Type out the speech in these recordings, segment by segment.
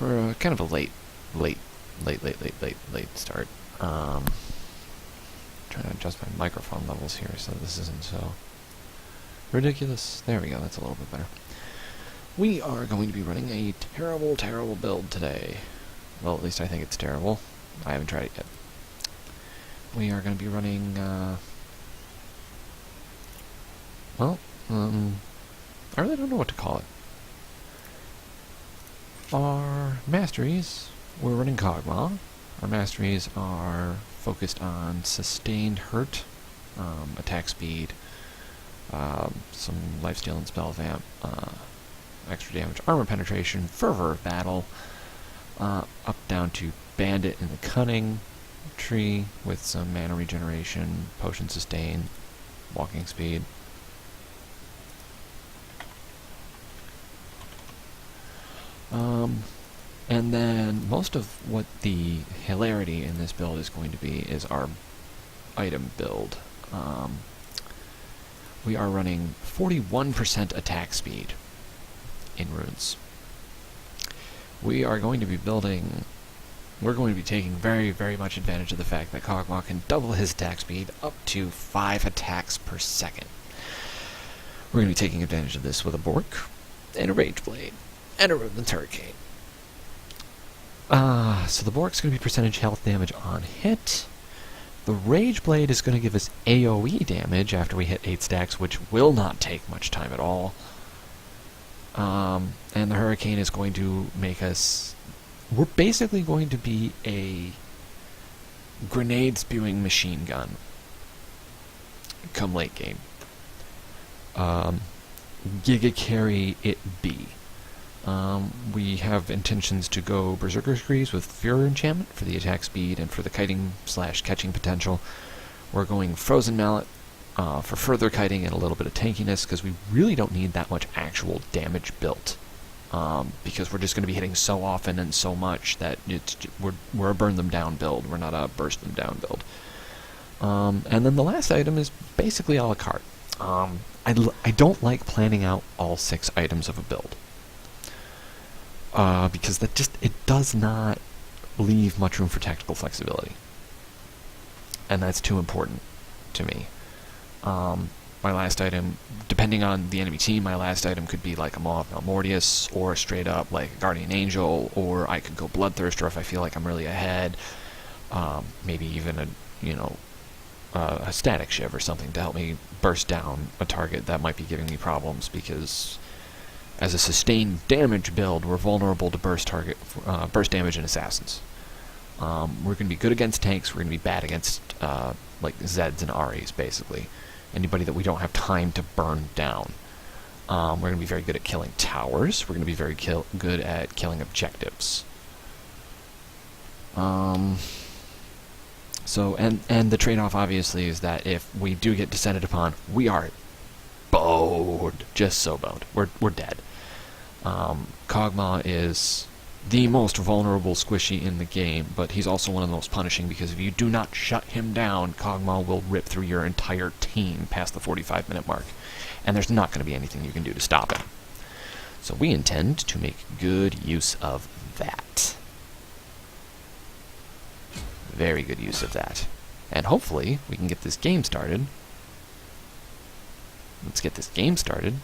for kind of a late start. Trying to adjust my microphone levels here so this isn't so ridiculous. There we go, that's a little bit better. We are going to be running a terrible build today. Well, at least I think it's terrible. I haven't tried it yet. We are going to be running, I really don't know what to call it. Our masteries, we're running Kog'Maw. Our masteries are focused on sustained hurt, attack speed, some lifesteal and spell vamp, extra damage, armor penetration, fervor of battle, up down to bandit in the cunning tree with some mana regeneration, potion sustain, walking speed. And then most of what the hilarity in this build is going to be is our item build. We are running 41% attack speed in runes. We are going to be building... We're going to be taking very much advantage of the fact that Kog'Maw can double his attack speed up to 5 attacks per second. We're going to be taking advantage of this with a Bork, and a Rage Blade, and a Ruden's Hurricane. So the Bork's going to be percentage health damage on hit. The Rage Blade is going to give us AoE damage after we hit 8 stacks, which will not take much time at all. And the Hurricane is going to make us... We're basically going to be a grenade-spewing machine gun come late game. Giga Carry it be. We have intentions to go Berserker Screes with Fury Enchantment for the attack speed and for the kiting/catching potential. We're going Frozen Mallet for further kiting and a little bit of tankiness, because we really don't need that much actual damage built. Because we're just going to be hitting so often and so much that we're a burn them down build. We're not a burst them down build. And then the last item is basically a la carte. I don't like planning out all 6 items of a build. Because it does not leave much room for tactical flexibility. And that's too important to me. My last item, depending on the enemy team, my last item could be like a Maw of Malmortius, or straight up like a Guardian Angel, or I could go Bloodthirster if I feel like I'm really ahead. Maybe even a Static Shiv or something to help me burst down a target that might be giving me problems, because as a sustained damage build, we're vulnerable to burst damage and assassins. We're going to be good against tanks. We're going to be bad against like Zeds and Aries, basically. Anybody that we don't have time to burn down. We're going to be very good at killing towers. We're going to be very good at killing objectives. So, and the trade-off, obviously, is that if we do get descended upon, we are boned. Just so boned. We're dead. Kog'Maw is the most vulnerable squishy in the game, but he's also one of the most punishing, because if you do not shut him down, Kog'Maw will rip through your entire team past the 45-minute mark, and there's not going to be anything you can do to stop him. So we intend to make good use of that. Very good use of that. And hopefully, we can get this game started. Let's get this game started.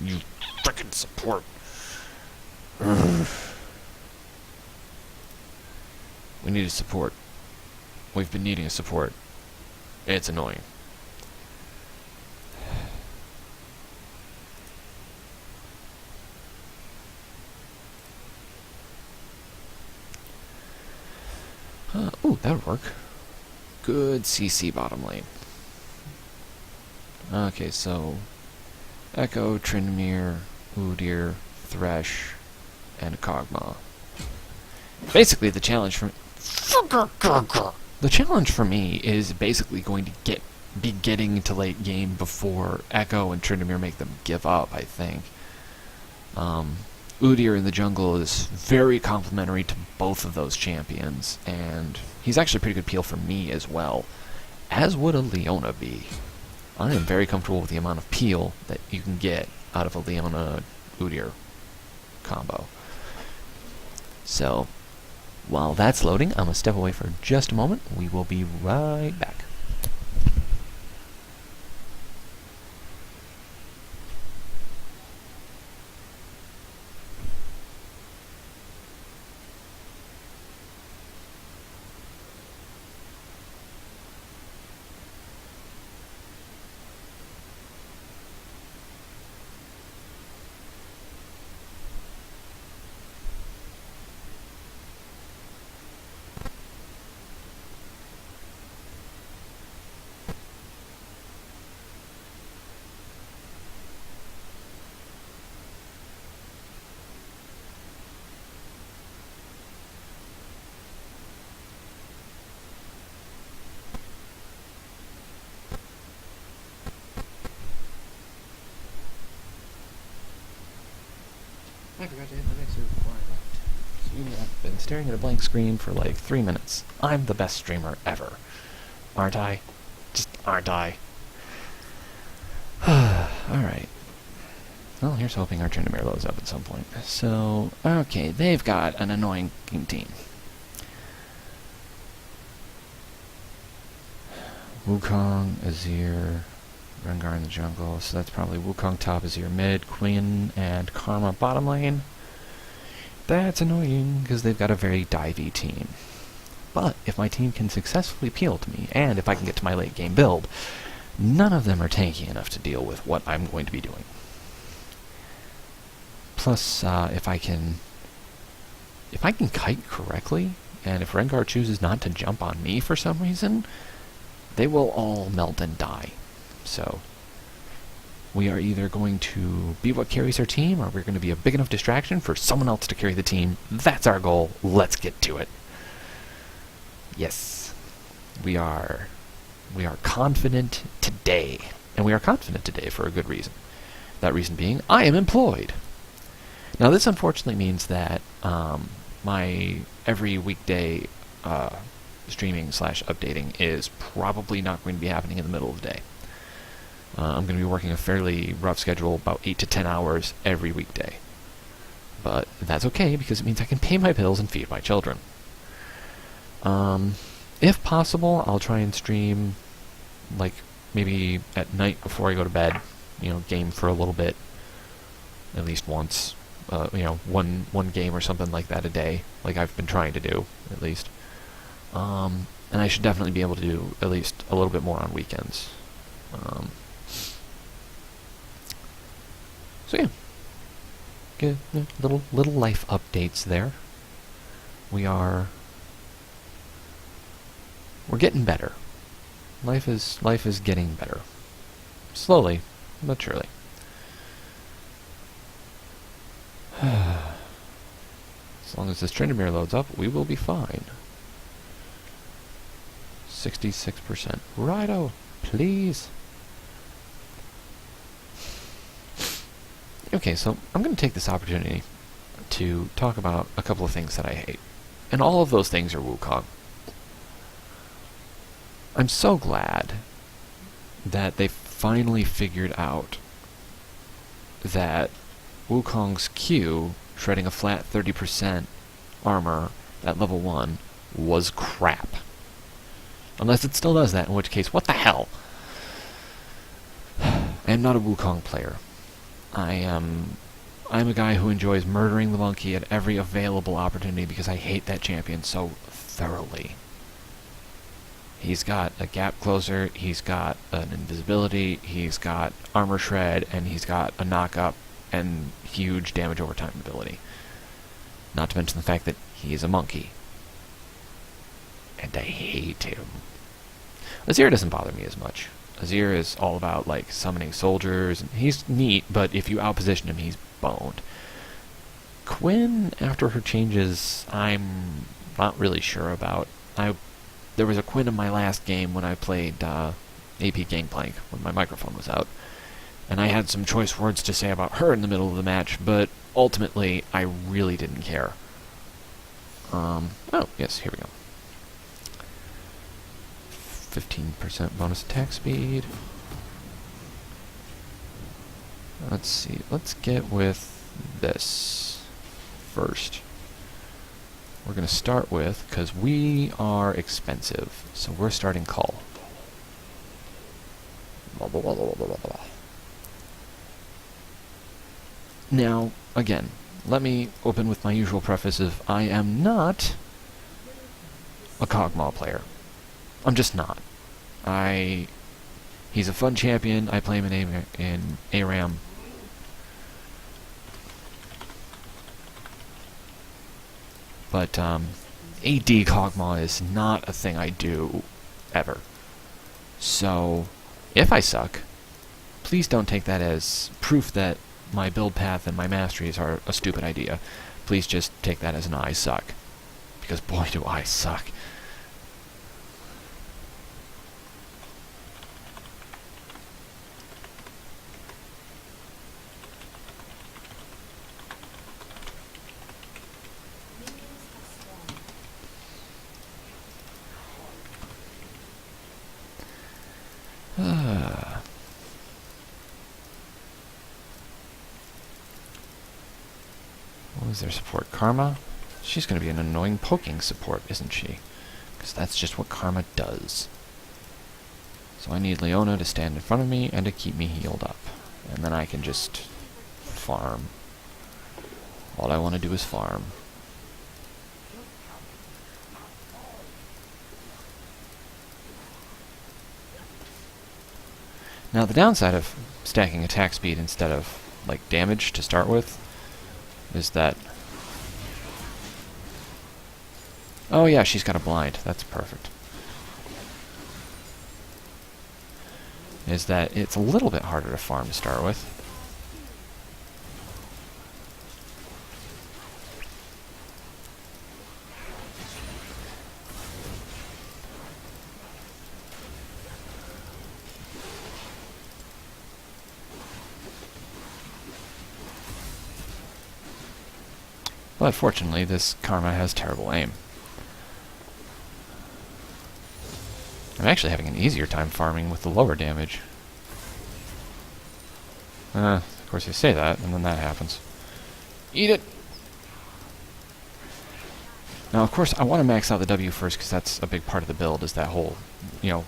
You frickin' support. We need a support. We've been needing a support. It's annoying. Ooh, that would work. Good CC bottom lane. Okay, so Echo, Tryndamere, Udyr, Thresh, and Kog'Maw. Basically, the challenge for me is basically going to be getting into late game before Echo and Tryndamere make them give up, I think. Udyr in the jungle is very complementary to both of those champions, and he's actually a pretty good peel for me as well, as would a Leona be. I am very comfortable with the amount of peel that you can get out of a Leona-Udyr combo. So, while that's loading, I'm going to step away for just a moment. We will be right back. I forgot to hit the next requirement. So I've been staring at a blank screen for like 3 minutes. I'm the best streamer ever. Aren't I? Just aren't I? Alright. Well, here's hoping our Tryndamere loads up at some point. So, okay, they've got an annoying team. Wukong, Azir, Rengar in the jungle, so that's probably Wukong top, Azir mid, Queen, and Karma bottom lane. That's annoying, because they've got a very divey team. But if my team can successfully appeal to me, and if I can get to my late game build, none of them are tanky enough to deal with what I'm going to be doing. Plus, if I can kite correctly, and if Rengar chooses not to jump on me for some reason, they will all melt and die. So, we are either going to be what carries our team, or we're going to be a big enough distraction for someone else to carry the team. That's our goal. Let's get to it. Yes. We are confident today. And we are confident today for a good reason. That reason being, I am employed. Now, this unfortunately means that my every weekday streaming / updating is probably not going to be happening in the middle of the day. I'm going to be working a fairly rough schedule, about 8 to 10 hours every weekday. But that's okay, because it means I can pay my bills and feed my children. If possible, I'll try and stream, like, maybe at night before I go to bed, game for a little bit, at least once. One game or something like that a day, like I've been trying to do, at least. And I should definitely be able to do at least a little bit more on weekends. So yeah, good little life updates there. We're getting better. Life is getting better, slowly but surely. As long as this Tryndamere loads up, we will be fine. 66%. Righto, please. Okay, so I'm going to take this opportunity to talk about a couple of things that I hate. And all of those things are Wukong. I'm so glad that they finally figured out that Wukong's Q, shredding a flat 30% armor at level 1, was crap. Unless it still does that, in which case, what the hell? I am not a Wukong player. I'm a guy who enjoys murdering the monkey at every available opportunity because I hate that champion so thoroughly. He's got a gap closer, he's got an invisibility, he's got armor shred, and he's got a knock-up and huge damage over time ability. Not to mention the fact that he is a monkey. And I hate him. Azir doesn't bother me as much. Azir is all about, like, summoning soldiers, and he's neat, but if you outposition him, he's boned. Quinn, after her changes, I'm not really sure about. There was a Quinn in my last game when I played AP Gangplank, when my microphone was out, and I had some choice words to say about her in the middle of the match, but ultimately, I really didn't care. Oh, yes, here we go. 15% bonus attack speed. Let's see. Let's get with this first. we're going to start with, because we are expensive, so we're starting Cull. Now, again, let me open with my usual preface of I am not a Kog'Maw player. I'm just not. He's a fun champion. I play him in ARAM. But AD Kog'Maw is not a thing I do ever. So, if I suck, please don't take that as proof that my build path and my masteries are a stupid idea. Please just take that as an I suck. Because boy do I suck. What was their support? Karma? She's going to be an annoying poking support, isn't she? Because that's just what Karma does. So I need Leona to stand in front of me and to keep me healed up. And then I can just farm. All I want to do is farm. Now the downside of stacking attack speed instead of, like, damage to start with is that... Oh yeah, she's got a blind. That's perfect. Is that it's a little bit harder to farm to start with. But fortunately, this Karma has terrible aim. I'm actually having an easier time farming with the lower damage. Of course you say that, and then that happens. Eat it! Now, of course, I want to max out the W first, because that's a big part of the build, is that whole,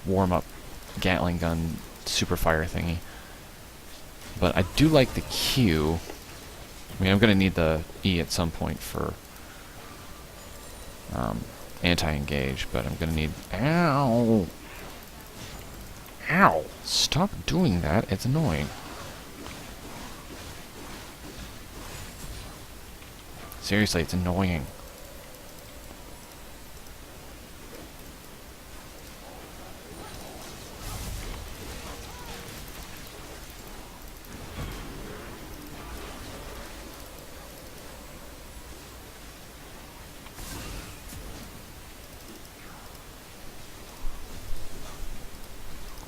warm-up Gatling gun super fire thingy. But I do like the Q. I mean, I'm going to need the E at some point for anti-engage, but I'm going to need... Ow! Ow! Stop doing that. It's annoying. Seriously, it's annoying.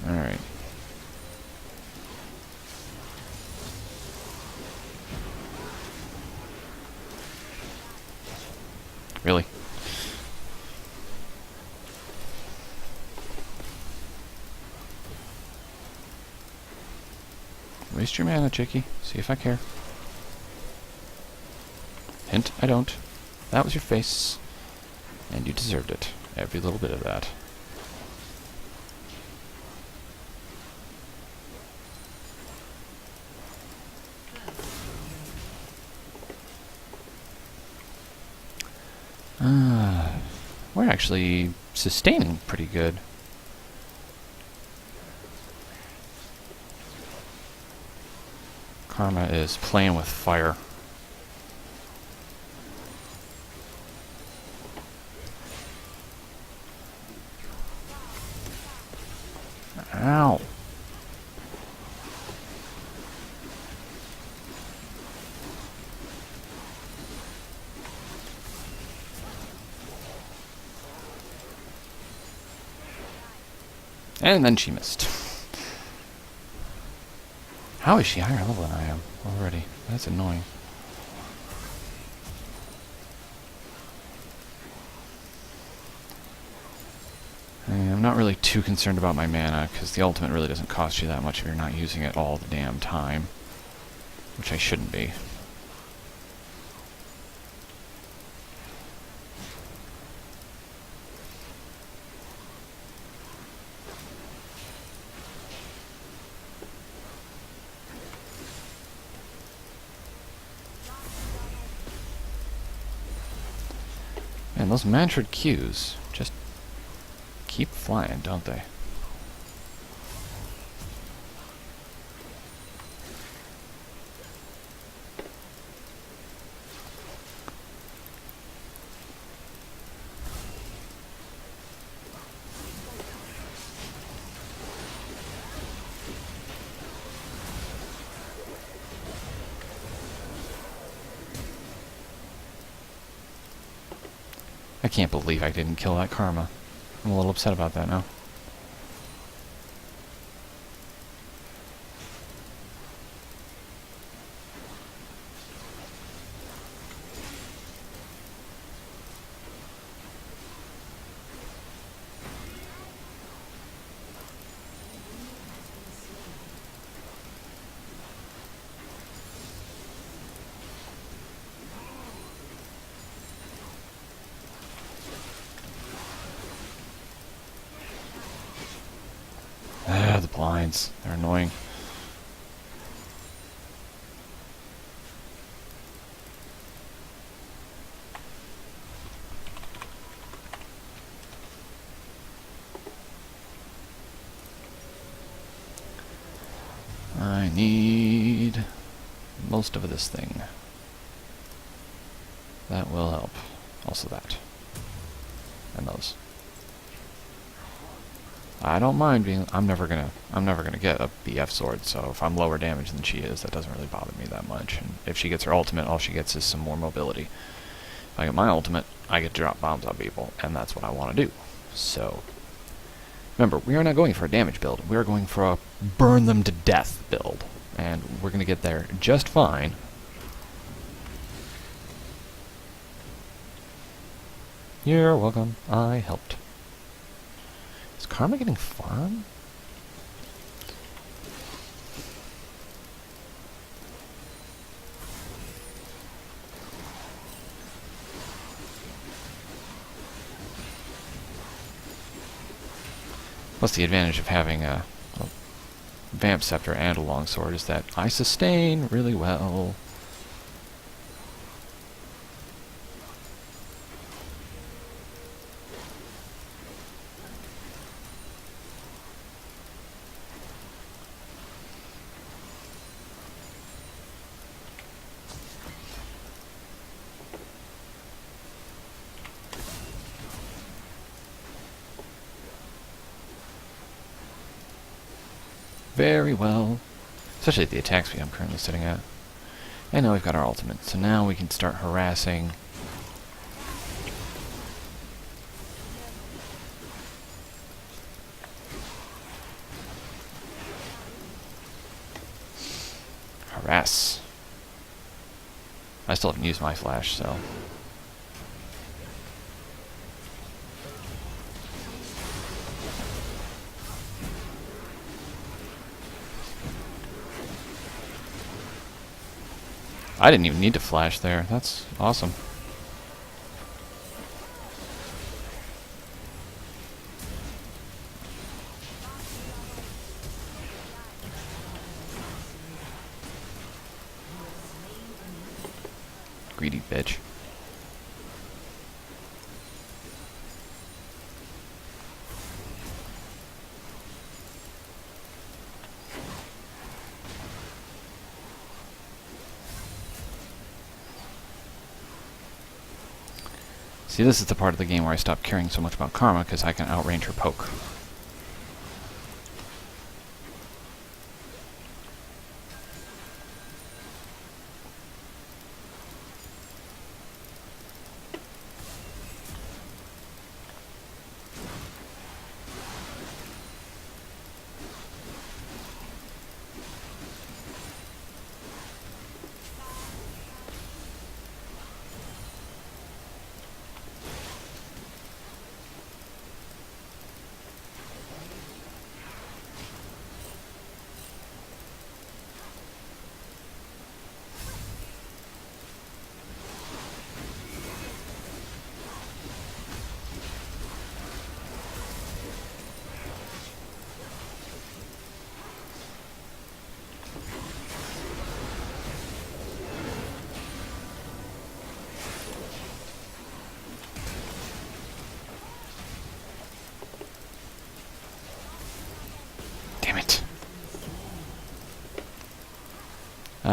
Alright. Really? Waste your mana, Chicky. See if I care. Hint, I don't. That was your face. And you deserved it. Every little bit of that. We're actually sustaining pretty good. Karma is playing with fire. Ow! And then she missed. How is she higher level than I am already? That's annoying. I'm not really too concerned about my mana, because the ultimate really doesn't cost you that much if you're not using it all the damn time. Which I shouldn't be. And those mantured Qs just keep flying, don't they? I can't believe I didn't kill that Karma. I'm a little upset about that now. Ah, the blinds. They're annoying. I need most of this thing. That will help. Also that. And those. I don't mind being... I'm never gonna get a BF sword, so if I'm lower damage than she is, that doesn't really bother me that much. And if she gets her ultimate, all she gets is some more mobility. If I get my ultimate, I get to drop bombs on people, and that's what I want to do. So, remember, we are not going for a damage build. We are going for a burn them to death build. And we're going to get there just fine. You're welcome. I helped. Is Karma getting farm? Plus the advantage of having a Vamp Scepter and a Longsword is that I sustain really well. Very well. Especially at the attack speed I'm currently sitting at. And now we've got our ultimate, so now we can start harassing. Harass. I still haven't used my flash, so... I didn't even need to flash there. That's awesome. Greedy bitch. See, this is the part of the game where I stop caring so much about Karma, because I can outrange her poke.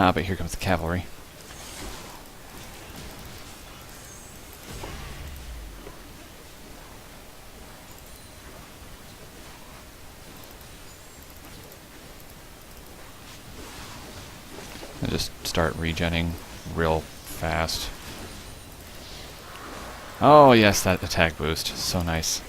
Ah, but here comes the cavalry. I just start regenning real fast. Oh yes, that attack boost. So nice.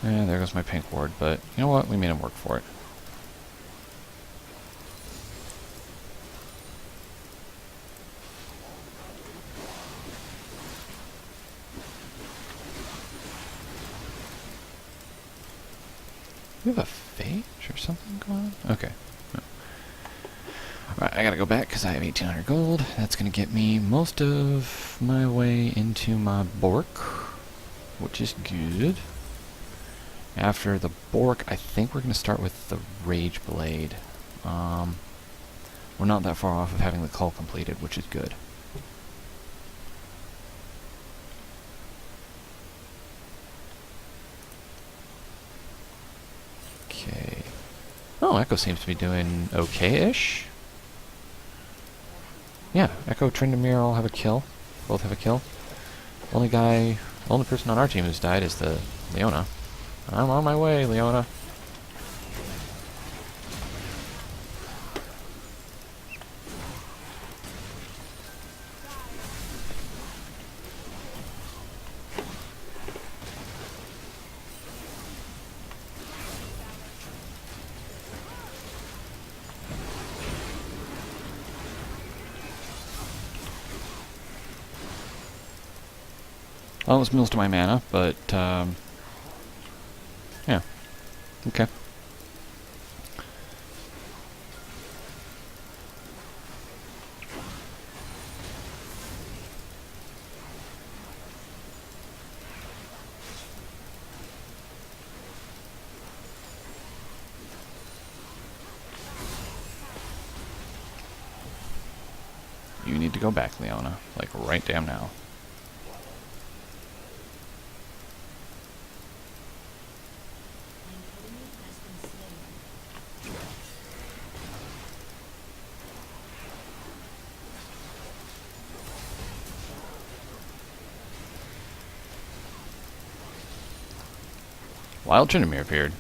And there goes my pink ward, but you know what? We made him work for it. You have a phage or something going on? Okay. No. Alright, I gotta go back because I have 1800 gold. That's gonna get me most of my way into my Bork, which is good. After the Bork, I think we're gonna start with the Rage Blade. We're not that far off of having the cull completed, which is good. Okay. Oh, Echo seems to be doing okay-ish. Yeah, Echo, Tryndamere all have a kill. Both have a kill. Only person on our team who's died is the Leona. I'm on my way, Leona. Almost mills to my mana, but yeah, okay. You need to go back, Leona, like right damn now. Wild Tryndamere appeared.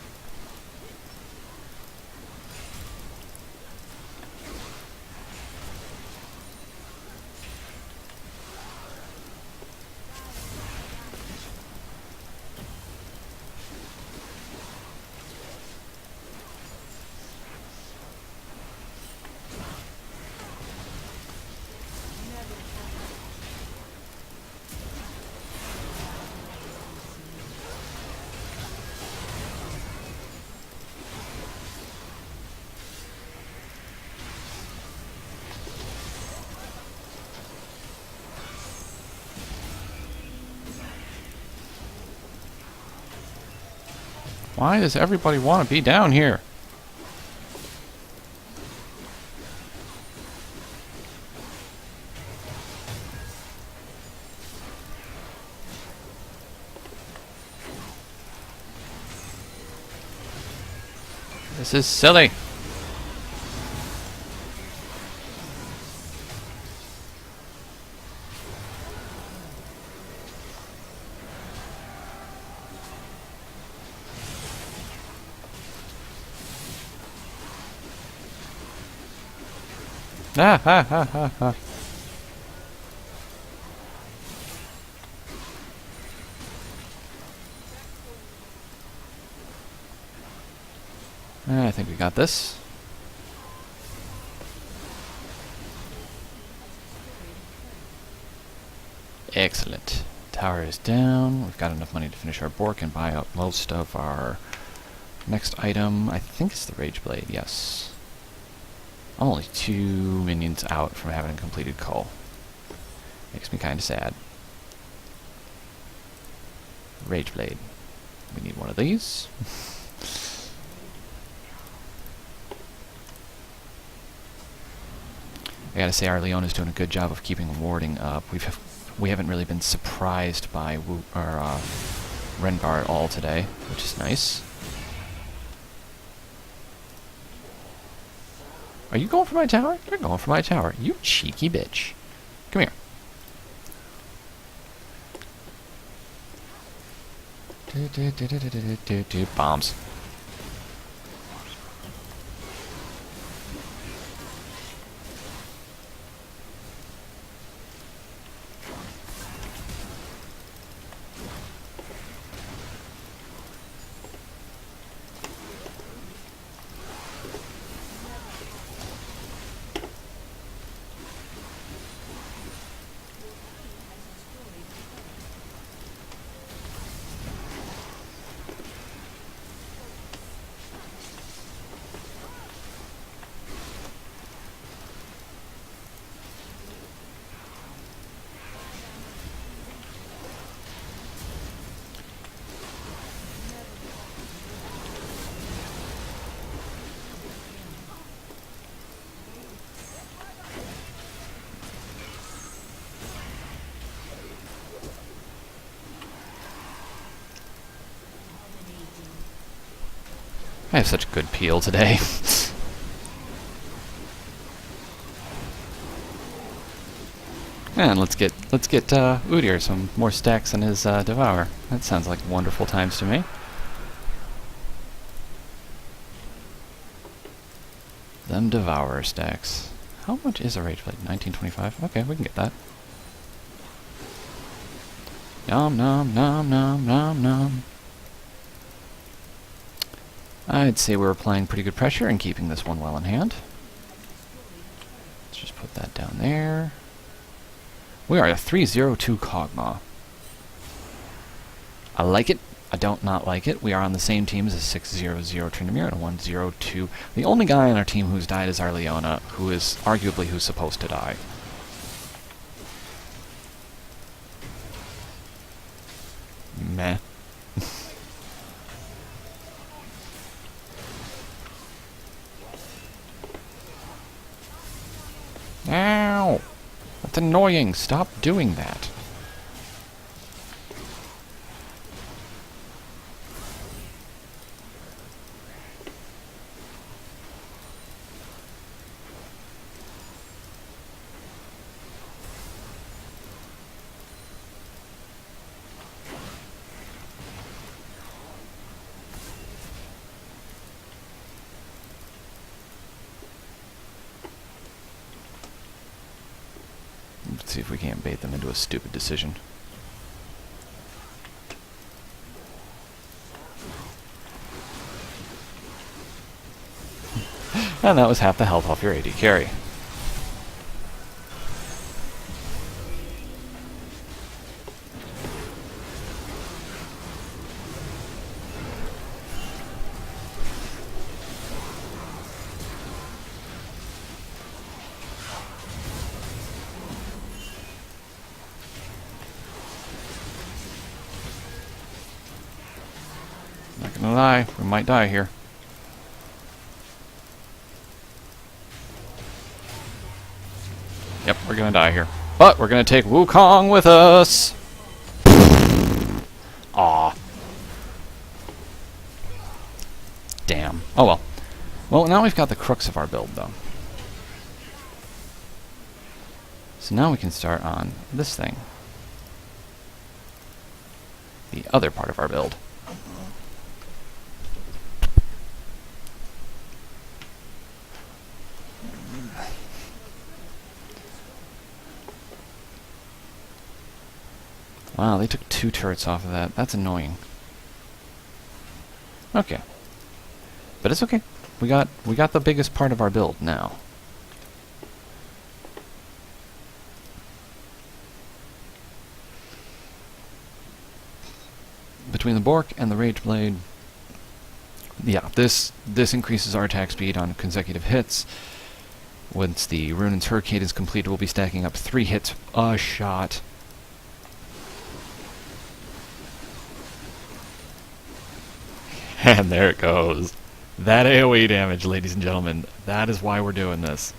Why does everybody want to be down here? This is silly. Ah, ha, ha, ha, ha. I think we got this. Excellent. Tower is down. We've got enough money to finish our Bork and buy up most of our next item. I think it's the Rage Blade, yes. I'm only 2 minions out from having a completed cull. Makes me kind of sad. Rage Blade. We need one of these. I gotta say, our Leona's doing a good job of keeping warding up. We've we haven't really been surprised by Rengar at all today, which is nice. Are you going for my tower? You're going for my tower. You cheeky bitch. Come here. Bombs. I have such good peel today. And let's get Udyr some more stacks on his Devour. That sounds like wonderful times to me. Them Devourer stacks. How much is a Rage Blade? 1925? Okay, we can get that. Nom nom nom nom nom nom. I'd say we're applying pretty good pressure and keeping this one well in hand. Let's just put that down there. We are a 3-0-2 Kog'Maw. I like it. I don't not like it. We are on the same team as a 6-0-0 Tryndamere and a 1-0-2. The only guy on our team who's died is our Leona, who is arguably who's supposed to die. Meh. Ow! That's annoying. Stop doing that. Let's see if we can't bait them into a stupid decision. And that was half the health off your AD carry. Not gonna lie, we might die here. Yep, we're gonna die here. But we're gonna take Wukong with us! Aw. Damn. Oh well. Well, now we've got the crux of our build, though. So now we can start on this thing. The other part of our build. Wow, they took 2 turrets off of that. That's annoying. Okay. But it's okay. We got the biggest part of our build now. Between the Bork and the Rage Blade, yeah, this increases our attack speed on consecutive hits. Once the Runin's Hurricane is completed, we'll be stacking up 3 hits a shot. And there it goes. That AoE damage, ladies and gentlemen. That is why we're doing this.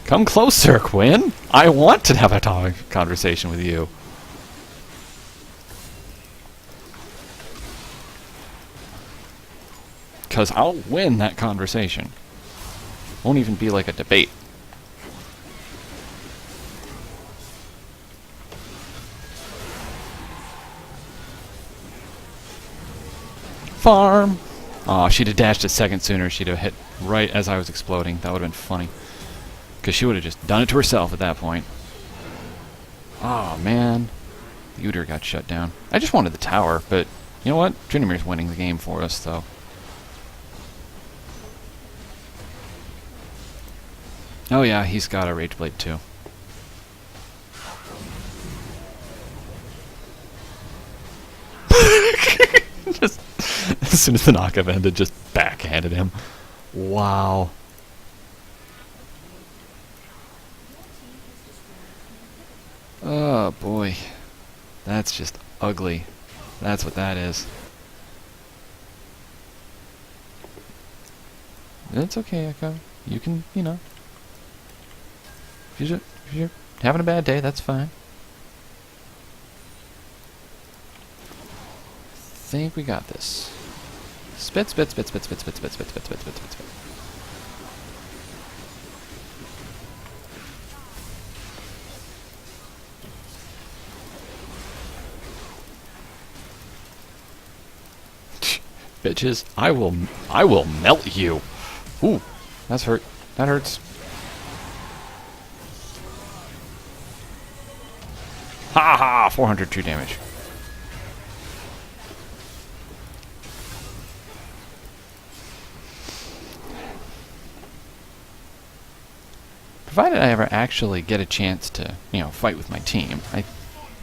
Come closer, Quinn. I want to have a conversation with you. Because I'll win that conversation. Won't even be like a debate. Farm! Aw, she'd have dashed a second sooner. She'd have hit right as I was exploding. That would have been funny. Because she would have just done it to herself at that point. Oh, man. The Uter got shut down. I just wanted the tower, but you know what? Tryndamere's winning the game for us, though. Oh yeah, he's got a Rage Blade too. Just as soon as the knockup ended, just backhanded him. Wow. Oh boy. That's just ugly. That's what that is. It's okay, Echo. You can, you know. If you're having a bad day, that's fine. I think we got this. Spit, spit, spit, spit, spit, spit, spit, spit, spit, spit, spit, spit, spit. Bitches, I will melt you. Ooh, that's hurt. That hurts. Ha ha! 402 damage. Provided I ever actually get a chance to, you know, fight with my team, I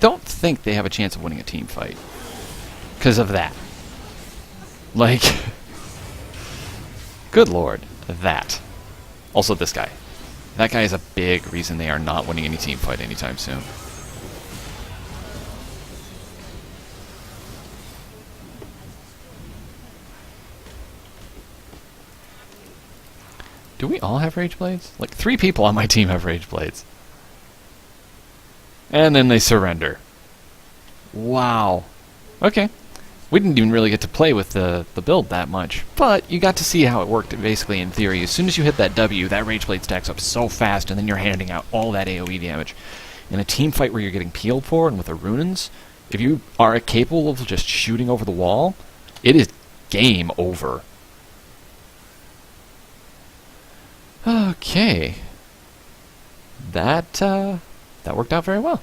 don't think they have a chance of winning a team fight. Because of that. Like, good lord, that. Also this guy. That guy is a big reason they are not winning any team fight anytime soon. Do we all have Rage Blades? Like, 3 people on my team have Rage Blades. And then they surrender. Wow. Okay. We didn't even really get to play with the build that much. But you got to see how it worked, basically, in theory. As soon as you hit that W, that Rage Blade stacks up so fast, and then you're handing out all that AoE damage. In a team fight where you're getting peeled for, and with the Runins, if you are capable of just shooting over the wall, it is game over. Okay. That worked out very well.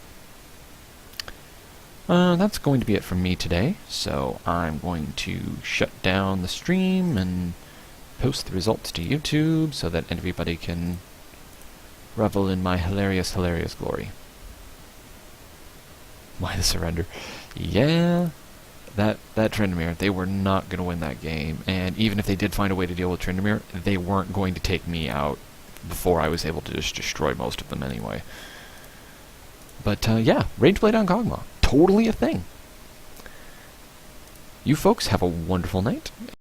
That's going to be it from me today, so I'm going to shut down the stream and post the results to YouTube so that everybody can revel in my hilarious, hilarious glory. Why the surrender? Yeah, that Tryndamere, they were not going to win that game, and even if they did find a way to deal with Tryndamere, they weren't going to take me out before I was able to just destroy most of them anyway. But yeah, Rage Blade on Kog'Maw. Totally a thing. You folks have a wonderful night.